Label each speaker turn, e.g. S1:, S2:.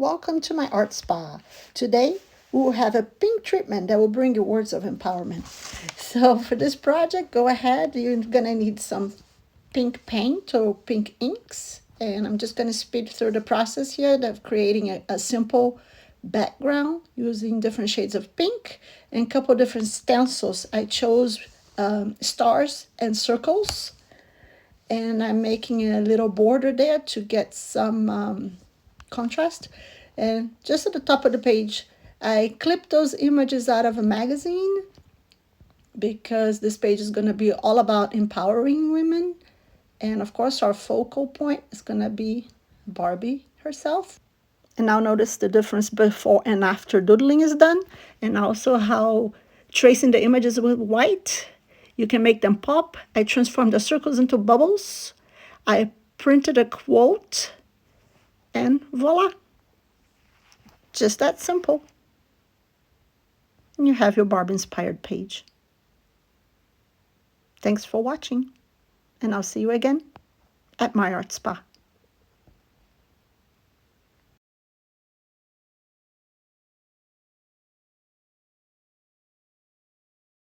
S1: Welcome to my art spa. Today we will have a pink treatment that will bring you words of empowerment. So for this project, go ahead. You're gonna need some pink paint or pink inks, and I'm just gonna speed through the process here of creating a simple background using different shades of pink and a couple different stencils. I chose stars and circles, and I'm making a little border there to get some contrast. And just at the top of the page, I clipped those images out of a magazine because this page is going to be all about empowering women. And of course, our focal point is going to be Barbie herself. And now notice the difference before and after doodling is done, and also how tracing the images with white, you can make them pop. I transformed the circles into bubbles. I printed a quote, and voila. Just that simple. And you have your Barbie-inspired page. Thanks for watching, and I'll see you again at my art spa.